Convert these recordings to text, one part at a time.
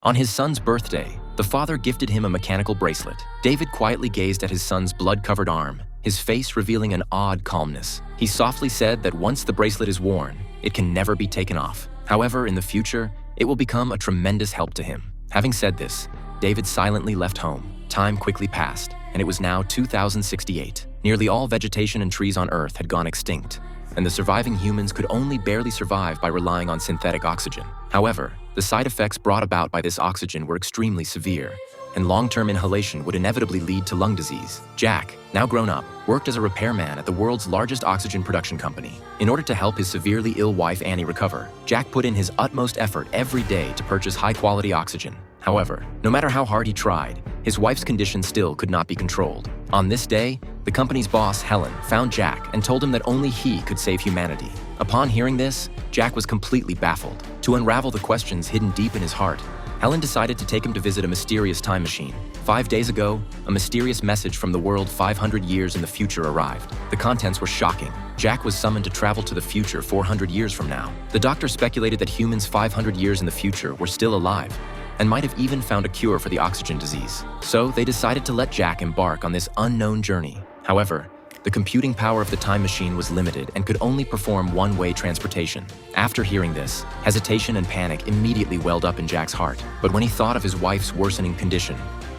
On his son's birthday, the father gifted him a mechanical bracelet. David quietly gazed at his son's blood-covered arm, his face revealing an odd calmness. He softly said that once the bracelet is worn, it can never be taken off. However, in the future, it will become a tremendous help to him. Having said this, David silently left home. Time quickly passed, and it was now 2068. Nearly all vegetation and trees on Earth had gone extinct, and the surviving humans could only barely survive by relying on synthetic oxygen. However, the side effects brought about by this oxygen were extremely severe, and long-term inhalation would inevitably lead to lung disease. Jack, now grown up, worked as a repairman at the world's largest oxygen production company. In order to help his severely ill wife Annie recover, Jack put in his utmost effort every day to purchase high-quality oxygen. However, no matter how hard he tried, his wife's condition still could not be controlled. On this day, the company's boss, Helen, found Jack and told him that only he could save humanity. Upon hearing this, Jack was completely baffled. To unravel the questions hidden deep in his heart, Helen decided to take him to visit a mysterious time machine. 5 days ago, a mysterious message from the world 500 years in the future arrived. The contents were shocking. Jack was summoned to travel to the future 400 years from now. The doctor speculated that humans 500 years in the future were still alive, and might have even found a cure for the oxygen disease. So they decided to let Jack embark on this unknown journey. However, the computing power of the time machine was limited and could only perform one-way transportation. After hearing this, hesitation and panic immediately welled up in Jack's heart. But when he thought of his wife's worsening condition,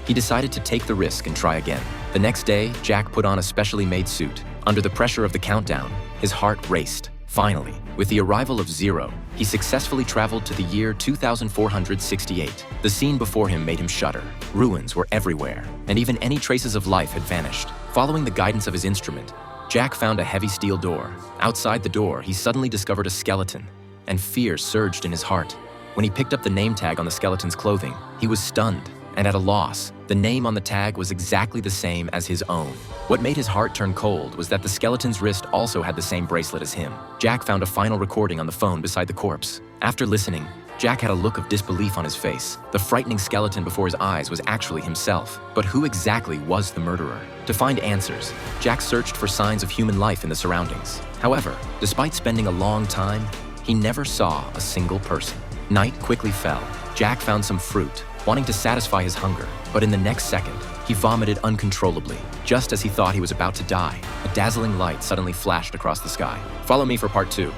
he decided to take the risk and try again. The next day, Jack put on a specially made suit. Under the pressure of the countdown, his heart raced. Finally, with the arrival of Zero, he successfully traveled to the year 2468. The scene before him made him shudder. Ruins were everywhere, and even any traces of life had vanished. Following the guidance of his instrument, Jack found a heavy steel door. Outside the door, he suddenly discovered a skeleton, and fear surged in his heart. When he picked up the name tag on the skeleton's clothing, he was stunned and at a loss. The name on the tag was exactly the same as his own. What made his heart turn cold was that the skeleton's wrist also had the same bracelet as him. Jack found a final recording on the phone beside the corpse. After listening, Jack had a look of disbelief on his face. The frightening skeleton before his eyes was actually himself. But who exactly was the murderer? To find answers, Jack searched for signs of human life in the surroundings. However, despite spending a long time, he never saw a single person. Night quickly fell. Jack found some fruit, wanting to satisfy his hunger, but in the next second, he vomited uncontrollably. Just as he thought he was about to die, a dazzling light suddenly flashed across the sky. Follow me for part 2.